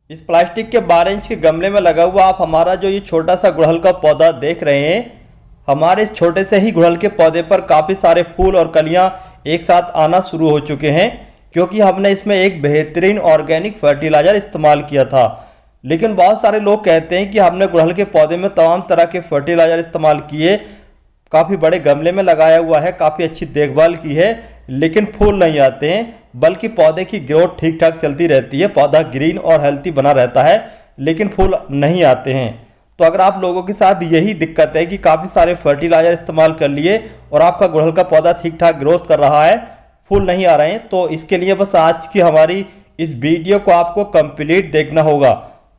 इस प्लास्टिक के 12 इंच के गमले में लगा हुआ आप हमारा जो ये छोटा सा गुड़हल का पौधा देख रहे हैं, हमारे इस छोटे से ही गुड़हल के पौधे पर काफ़ी सारे फूल और कलियां एक साथ आना शुरू हो चुके हैं, क्योंकि हमने इसमें एक बेहतरीन ऑर्गेनिक फर्टिलाइज़र इस्तेमाल किया था। लेकिन बहुत सारे लोग कहते हैं कि हमने गुड़हल के पौधे में तमाम तरह के फर्टिलाइज़र इस्तेमाल किए, काफ़ी बड़े गमले में लगाया हुआ है, काफ़ी अच्छी देखभाल की है, लेकिन फूल नहीं आते हैं, बल्कि पौधे की ग्रोथ ठीक ठाक चलती रहती है, पौधा ग्रीन और हेल्थी बना रहता है, लेकिन फूल नहीं आते हैं। तो अगर आप लोगों के साथ यही दिक्कत है कि काफ़ी सारे फर्टिलाइज़र इस्तेमाल कर लिए और आपका गुड़हल का पौधा ठीक ठाक ग्रोथ कर रहा है, फूल नहीं आ रहे हैं, तो इसके लिए बस आज की हमारी इस वीडियो को आपको कंप्लीट देखना होगा,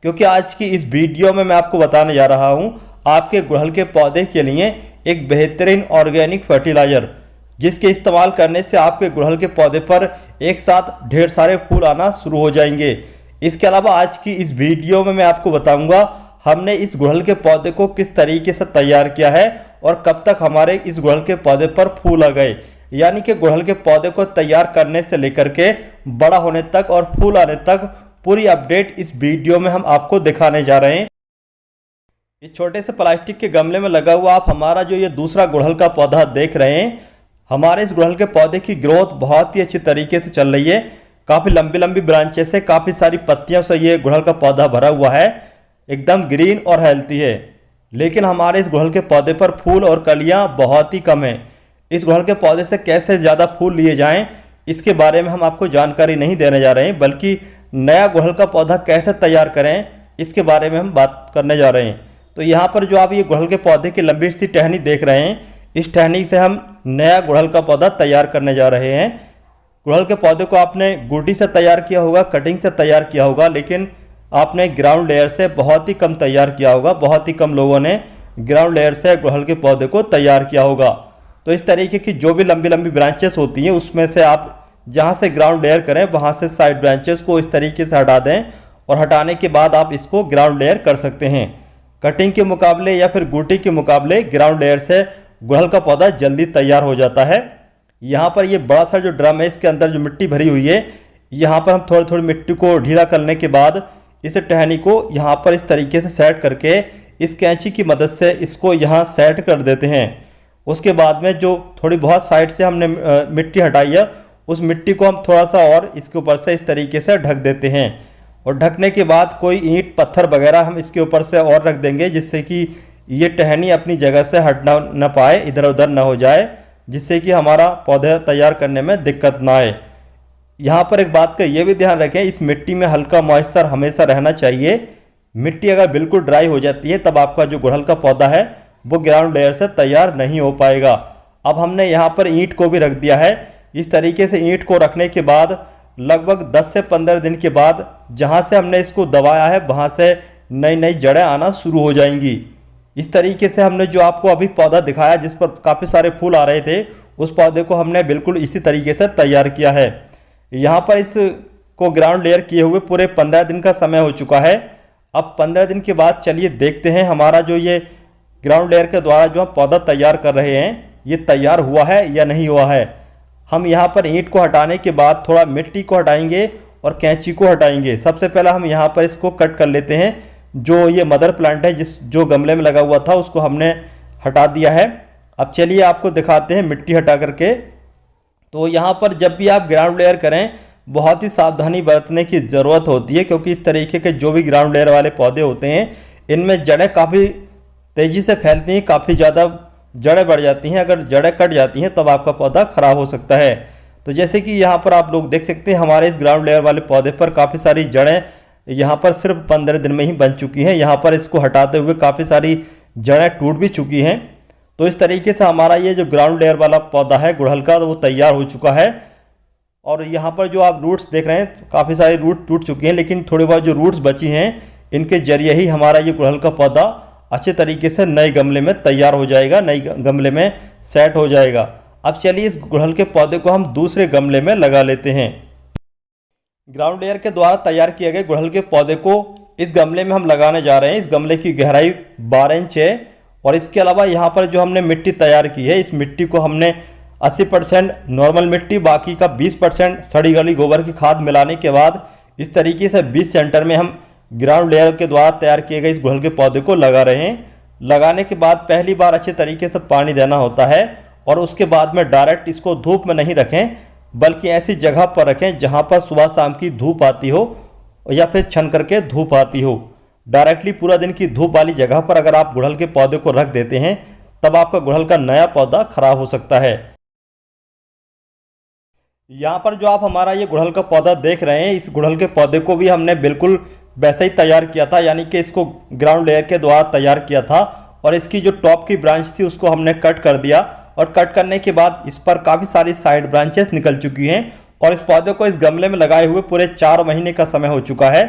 क्योंकि आज की इस वीडियो में मैं आपको बताने जा रहा हूँ आपके गुड़हल के पौधे के लिए एक बेहतरीन ऑर्गेनिक फर्टिलाइज़र, जिसके इस्तेमाल करने से आपके गुड़हल के पौधे पर एक साथ ढेर सारे फूल आना शुरू हो जाएंगे। इसके अलावा आज की इस वीडियो में मैं आपको बताऊंगा हमने इस गुड़हल के पौधे को किस तरीके से तैयार किया है और कब तक हमारे इस गुड़हल के पौधे पर फूल आ गए। यानी कि गुड़हल के पौधे को तैयार करने से लेकर के बड़ा होने तक और फूल आने तक पूरी अपडेट इस वीडियो में हम आपको दिखाने जा रहे हैं। इस छोटे से प्लास्टिक के गमले में लगा हुआ आप हमारा जो ये दूसरा गुड़हल का पौधा देख रहे हैं, हमारे इस गुड़हल के पौधे की ग्रोथ बहुत ही अच्छी तरीके से चल रही है। काफ़ी लंबी लंबी ब्रांचेस से, काफ़ी सारी पत्तियों से ये गुड़हल का पौधा भरा हुआ है, एकदम ग्रीन और हेल्थी है। लेकिन हमारे इस गुड़हल के पौधे पर फूल और कलियां बहुत ही कम हैं। इस गुड़हल के पौधे से कैसे ज़्यादा फूल लिए जाएं, इसके बारे में हम आपको जानकारी नहीं देने जा रहे हैं, बल्कि नया गुड़हल का पौधा कैसे तैयार करें इसके बारे में हम बात करने जा रहे हैं। तो यहाँ पर जो आप ये गुड़हल के पौधे की लंबी सी टहनी देख रहे हैं, इस टहनी से हम नया गुड़हल का पौधा तैयार करने जा रहे हैं। गुड़हल के पौधे को आपने गुटी से तैयार किया होगा, कटिंग से तैयार किया होगा, लेकिन आपने ग्राउंड लेयर से बहुत ही कम तैयार किया होगा। बहुत ही कम लोगों ने ग्राउंड लेयर से गुड़हल के पौधे को तैयार किया होगा। तो इस तरीके की जो भी लंबी लंबी ब्रांचेस होती हैं, उसमें से आप जहाँ से ग्राउंड लेयर करें वहाँ से साइड ब्रांचेस को इस तरीके से हटा दें, और हटाने के बाद आप इसको ग्राउंड लेयर कर सकते हैं। कटिंग के मुकाबले या फिर गुटी के मुकाबले ग्राउंड लेयर से गुड़हल का पौधा जल्दी तैयार हो जाता है। यहाँ पर ये बड़ा सा जो ड्रम है, इसके अंदर जो मिट्टी भरी हुई है, यहाँ पर हम थोड़ी थोड़ी मिट्टी को ढीला करने के बाद इस टहनी को यहाँ पर इस तरीके से सेट करके इस कैंची की मदद से इसको यहाँ सेट कर देते हैं। उसके बाद में जो थोड़ी बहुत साइड से हमने मिट्टी हटाई है, उस मिट्टी को हम थोड़ा सा और इसके ऊपर से इस तरीके से ढक देते हैं, और ढकने के बाद कोई ईंट पत्थर वगैरह हम इसके ऊपर से और रख देंगे, जिससे कि ये टहनी अपनी जगह से हटना न पाए, इधर उधर ना हो जाए, जिससे कि हमारा पौधा तैयार करने में दिक्कत ना आए। यहाँ पर एक बात का ये भी ध्यान रखें, इस मिट्टी में हल्का मॉइस्चर हमेशा रहना चाहिए। मिट्टी अगर बिल्कुल ड्राई हो जाती है, तब आपका जो गुड़हल का पौधा है वो ग्राउंड लेयर से तैयार नहीं हो पाएगा। अब हमने यहाँ पर ईंट को भी रख दिया है। इस तरीके से ईंट को रखने के बाद लगभग 10 से 15 दिन के बाद जहाँ से हमने इसको दबाया है, वहाँ से नई नई जड़ें आना शुरू हो जाएंगी। इस तरीके से हमने जो आपको अभी पौधा दिखाया, जिस पर काफ़ी सारे फूल आ रहे थे, उस पौधे को हमने बिल्कुल इसी तरीके से तैयार किया है। यहाँ पर इसको ग्राउंड लेयर किए हुए पूरे 15 दिन का समय हो चुका है। अब 15 दिन के बाद चलिए देखते हैं हमारा जो ये ग्राउंड लेयर के द्वारा जो हम पौधा तैयार कर रहे हैं, ये तैयार हुआ है या नहीं हुआ है। हम यहाँ पर ईंट को हटाने के बाद थोड़ा मिट्टी को हटाएंगे और कैंची को हटाएंगे। सबसे पहले हम यहाँ पर इसको कट कर लेते हैं। जो ये मदर प्लांट है, जो गमले में लगा हुआ था, उसको हमने हटा दिया है। अब चलिए आपको दिखाते हैं मिट्टी हटा करके। तो यहाँ पर जब भी आप ग्राउंड लेयर करें, बहुत ही सावधानी बरतने की ज़रूरत होती है, क्योंकि इस तरीके के जो भी ग्राउंड लेयर वाले पौधे होते हैं, इनमें जड़ें काफ़ी तेज़ी से फैलती हैं, काफ़ी ज़्यादा जड़ें बढ़ जाती हैं। अगर जड़ें कट जाती हैं तब आपका पौधा ख़राब हो सकता है। तो जैसे कि यहाँ पर आप लोग देख सकते हैं, हमारे इस ग्राउंड लेयर वाले पौधे पर काफ़ी सारी जड़ें यहाँ पर सिर्फ 15 दिन में ही बन चुकी हैं। यहाँ पर इसको हटाते हुए काफ़ी सारी जड़ें टूट भी चुकी हैं। तो इस तरीके से हमारा ये जो ग्राउंड लेयर वाला पौधा है गुड़हल का, वो तैयार हो चुका है। और यहाँ पर जो आप रूट्स देख रहे हैं, काफ़ी सारी रूट टूट चुकी हैं, लेकिन थोड़ी बहुत जो रूट्स बची हैं, इनके जरिए ही हमारा ये गुड़हल का पौधा अच्छे तरीके से नए गमले में तैयार हो जाएगा, नए गमले में सेट हो जाएगा। अब चलिए इस गुड़हल के पौधे को हम दूसरे गमले में लगा लेते हैं। ग्राउंड लेयर के द्वारा तैयार किए गए गुड़हल के पौधे को इस गमले में हम लगाने जा रहे हैं। इस गमले की गहराई 12 इंच है, और इसके अलावा यहाँ पर जो हमने मिट्टी तैयार की है, इस मिट्टी को हमने 80% नॉर्मल मिट्टी, बाकी का 20% सड़ी गली गोबर की खाद मिलाने के बाद इस तरीके से 20 सेंटर में हम ग्राउंड लेयर के द्वारा तैयार किए गए इस गुड़हल के पौधे को लगा रहे हैं। लगाने के बाद पहली बार अच्छे तरीके से पानी देना होता है और उसके बाद में डायरेक्ट इसको धूप में नहीं रखें, बल्कि ऐसी जगह पर रखें जहां पर सुबह शाम की धूप आती हो या फिर छन करके धूप आती हो। डायरेक्टली पूरा दिन की धूप वाली जगह पर अगर आप गुड़हल के पौधे को रख देते हैं तब आपका गुड़हल का नया पौधा खराब हो सकता है। यहाँ पर जो आप हमारा ये गुड़हल का पौधा देख रहे हैं, इस गुड़हल के पौधे को भी हमने बिल्कुल वैसे ही तैयार किया था, यानी कि इसको ग्राउंड लेयर के द्वारा तैयार किया था और इसकी जो टॉप की ब्रांच थी उसको हमने कट कर दिया और कट करने के बाद इस पर काफ़ी सारी साइड ब्रांचेस निकल चुकी हैं और इस पौधे को इस गमले में लगाए हुए पूरे 4 महीने का समय हो चुका है।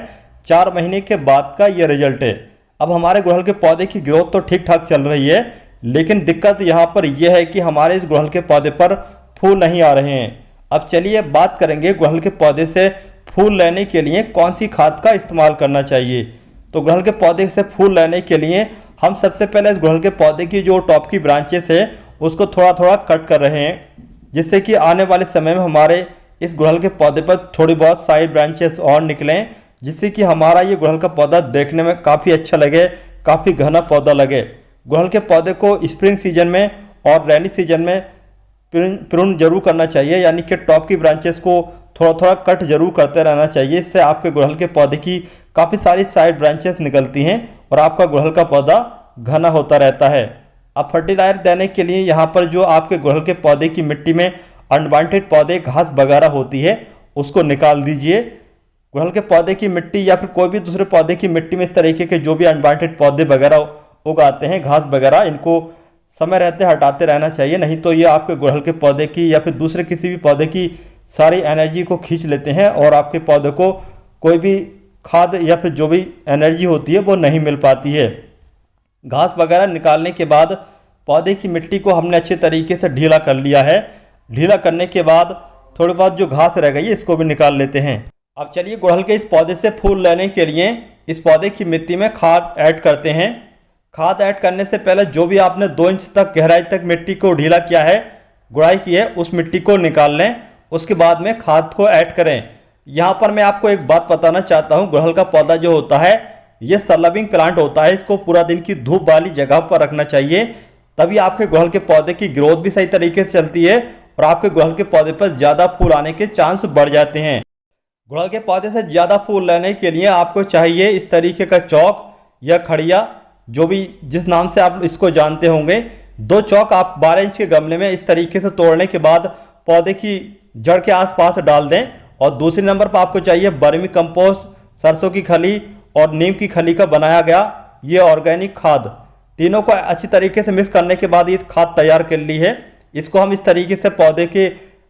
4 महीने के बाद का ये रिजल्ट है। अब हमारे गुड़हल के पौधे की ग्रोथ तो ठीक ठाक चल रही है, लेकिन दिक्कत यहाँ पर यह है कि हमारे इस गुड़हल के पौधे पर फूल नहीं आ रहे हैं। अब चलिए बात करेंगे गुड़हल के पौधे से फूल लेने के लिए कौन सी खाद का इस्तेमाल करना चाहिए। तो गुड़हल के पौधे से फूल लेने के लिए हम सबसे पहले इस गुड़हल के पौधे की जो टॉप की ब्रांचेस है उसको थोड़ा थोड़ा कट कर रहे हैं, जिससे कि आने वाले समय में हमारे इस गुड़हल के पौधे पर थोड़ी बहुत साइड ब्रांचेस और निकलें, जिससे कि हमारा ये गुड़हल का पौधा देखने में काफ़ी अच्छा लगे, काफ़ी घना पौधा लगे। गुड़हल के पौधे को स्प्रिंग सीजन में और रेनी सीजन में प्रून जरूर करना चाहिए, यानी कि टॉप की ब्रांचेस को थोड़ा थोड़ा कट जरूर करते रहना चाहिए। इससे आपके गुड़हल के पौधे की काफ़ी सारी साइड ब्रांचेस निकलती हैं और आपका गुड़हल का पौधा घना होता रहता है। अब फर्टिलाइजर देने के लिए यहाँ पर जो आपके गुड़हल के पौधे की मिट्टी में अनवांटेड पौधे घास वगैरह होती है उसको निकाल दीजिए। गुड़हल के पौधे की मिट्टी या फिर कोई भी दूसरे पौधे की मिट्टी में इस तरीके के जो भी अनवांटेड पौधे वगैरह उगाते हैं, घास वगैरह, इनको समय रहते हटाते रहना चाहिए, नहीं तो ये आपके गुड़हल के पौधे की या फिर दूसरे किसी भी पौधे की सारी एनर्जी को खींच लेते हैं और आपके पौधे को कोई भी खाद या फिर जो भी एनर्जी होती है वो नहीं मिल पाती है। घास वगैरह निकालने के बाद पौधे की मिट्टी को हमने अच्छे तरीके से ढीला कर लिया है। ढीला करने के बाद थोड़ी बहुत जो घास रह गई है इसको भी निकाल लेते हैं। अब चलिए गुड़हल के इस पौधे से फूल लेने के लिए इस पौधे की मिट्टी में खाद ऐड करते हैं। खाद ऐड करने से पहले जो भी आपने 2 इंच तक गहराई तक मिट्टी को ढीला किया है, गुड़ाई की है, उस मिट्टी को निकाल लें। उसके बाद में खाद को ऐड करें। यहाँ पर मैं आपको एक बात बताना चाहता हूँ, गुड़हल का पौधा जो होता है ये सलविंग प्लांट होता है। इसको पूरा दिन की धूप वाली जगह पर रखना चाहिए, तभी आपके गुड़हल के पौधे की ग्रोथ भी सही तरीके से चलती है और आपके गुड़हल के पौधे पर ज़्यादा फूल आने के चांस बढ़ जाते हैं। गुड़हल के पौधे से ज़्यादा फूल लेने के लिए आपको चाहिए इस तरीके का चौक या खड़िया, जो भी जिस नाम से आप इसको जानते होंगे। 2 चौक आप 12 इंच के गमले में इस तरीके से तोड़ने के बाद पौधे की जड़ के आसपास डाल दें। और दूसरे नंबर पर आपको चाहिए बर्मी कंपोस्ट, सरसों की खली और नीम की खली का बनाया गया ये ऑर्गेनिक खाद। तीनों को अच्छी तरीके से मिक्स करने के बाद ये खाद तैयार कर ली है। इसको हम इस तरीके से पौधे के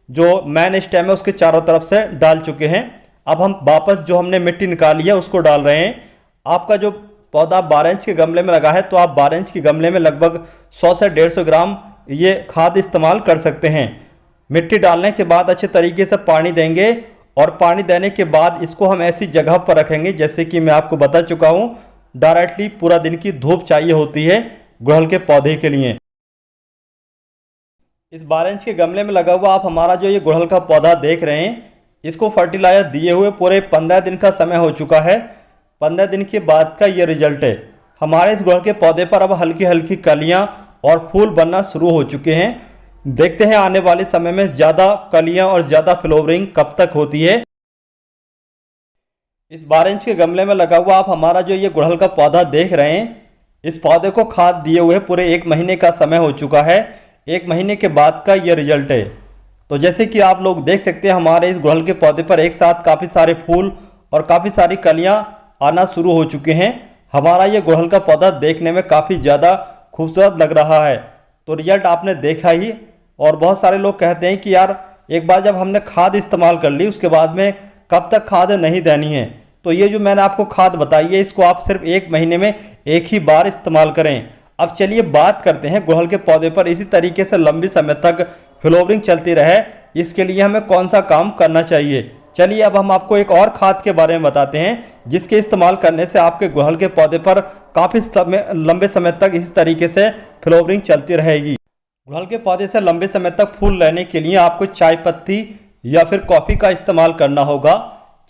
जो मेन स्टेम है उसके चारों तरफ से डाल चुके हैं। अब हम वापस जो हमने मिट्टी निकाली है उसको डाल रहे हैं। आपका जो पौधा 12 इंच के गमले में लगा है तो आप 12 इंच के गमले में लगभग 100 से 150 ग्राम ये खाद इस्तेमाल कर सकते हैं। मिट्टी डालने के बाद अच्छे तरीके से पानी देंगे और पानी देने के बाद इसको हम ऐसी जगह पर रखेंगे जैसे कि मैं आपको बता चुका हूँ, डायरेक्टली पूरा दिन की धूप चाहिए होती है गुड़हल के पौधे के लिए। इस 12 इंच के गमले में लगा हुआ आप हमारा जो ये गुड़हल का पौधा देख रहे हैं, इसको फर्टिलाइजर दिए हुए पूरे 15 दिन का समय हो चुका है। 15 दिन के बाद का ये रिजल्ट है। हमारे इस गुड़हल के पौधे पर अब हल्की हल्की कलियां और फूल बनना शुरू हो चुके हैं। देखते हैं आने वाले समय में ज़्यादा कलियां और ज़्यादा फ्लावरिंग कब तक होती है। इस 12 इंच के गमले में लगा हुआ आप हमारा जो ये गुड़हल का पौधा देख रहे हैं, इस पौधे को खाद दिए हुए पूरे 1 महीने का समय हो चुका है। 1 महीने के बाद का ये रिजल्ट है। तो जैसे कि आप लोग देख सकते हैं हमारे इस गुड़हल के पौधे पर एक साथ काफ़ी सारे फूल और काफ़ी सारी कलियां आना शुरू हो चुके हैं। हमारा ये गुड़हल का पौधा देखने में काफ़ी ज़्यादा खूबसूरत लग रहा है। तो रिजल्ट आपने देखा ही। और बहुत सारे लोग कहते हैं कि यार एक बार जब हमने खाद इस्तेमाल कर ली उसके बाद में कब तक खाद नहीं देनी है। तो ये जो मैंने आपको खाद बताई है इसको आप सिर्फ 1 महीने में एक ही बार इस्तेमाल करें। अब चलिए बात करते हैं गुड़हल के पौधे पर इसी तरीके से लंबी समय तक फ्लावरिंग चलती रहे, इसके लिए हमें कौन सा काम करना चाहिए। चलिए अब हम आपको एक और खाद के बारे में बताते हैं जिसके इस्तेमाल करने से आपके गुड़हल के पौधे पर काफ़ी लंबे समय तक इसी तरीके से फ्लावरिंग चलती रहेगी। गुड़हल के पौधे से लंबे समय तक फूल लेने के लिए आपको चाय पत्ती या फिर कॉफ़ी का इस्तेमाल करना होगा।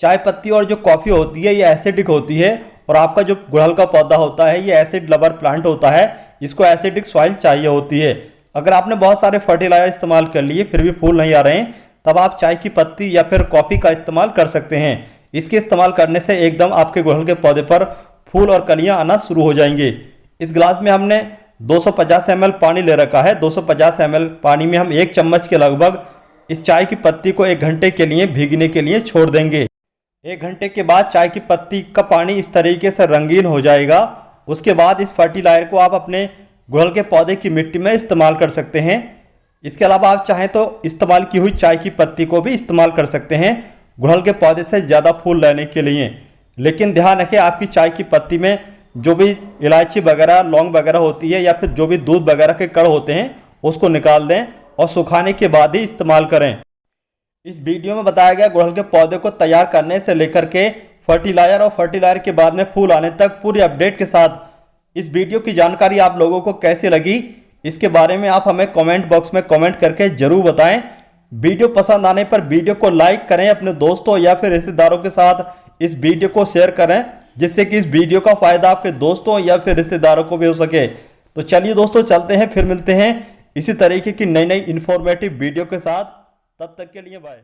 चाय पत्ती और जो कॉफ़ी होती है ये एसिडिक होती है और आपका जो गुड़हल का पौधा होता है ये एसिड लवर प्लांट होता है, इसको एसिडिक सॉइल चाहिए होती है। अगर आपने बहुत सारे फर्टिलाइजर इस्तेमाल कर लिए फिर भी फूल नहीं आ रहे हैं, तब आप चाय की पत्ती या फिर कॉफ़ी का इस्तेमाल कर सकते हैं। इसके इस्तेमाल करने से एकदम आपके गुड़हल के पौधे पर फूल और कलियां आना शुरू हो जाएंगे। इस गिलास में हमने 250 ml पानी ले रखा है। 250 ml पानी में हम 1 चम्मच के लगभग इस चाय की पत्ती को 1 घंटे के लिए भीगने के लिए छोड़ देंगे। 1 घंटे के बाद चाय की पत्ती का पानी इस तरीके से रंगीन हो जाएगा। उसके बाद इस फर्टिलाइजर को आप अपने गुड़हल के पौधे की मिट्टी में इस्तेमाल कर सकते हैं। इसके अलावा आप चाहें तो इस्तेमाल की हुई चाय की पत्ती को भी इस्तेमाल कर सकते हैं गुड़हल के पौधे से ज़्यादा फूल लेने के लिए। लेकिन ध्यान रखें, आपकी चाय की पत्ती में जो भी इलायची वगैरह, लौंग वगैरह होती है या फिर जो भी दूध वगैरह के कण होते हैं उसको निकाल दें और सुखाने के बाद ही इस्तेमाल करें। इस वीडियो में बताया गया गुड़हल के पौधे को तैयार करने से लेकर के फर्टिलाइजर और फर्टिलाइजर के बाद में फूल आने तक पूरी अपडेट के साथ इस वीडियो की जानकारी आप लोगों को कैसी लगी, इसके बारे में आप हमें कमेंट बॉक्स में कमेंट करके जरूर बताएं। वीडियो पसंद आने पर वीडियो को लाइक करें, अपने दोस्तों या फिर रिश्तेदारों के साथ इस वीडियो को शेयर करें, जिससे कि इस वीडियो का फायदा आपके दोस्तों या फिर रिश्तेदारों को भी हो सके। तो चलिए दोस्तों, चलते हैं, फिर मिलते हैं इसी तरीके की नई नई इंफॉर्मेटिव वीडियो के साथ। तब तक के लिए बाय।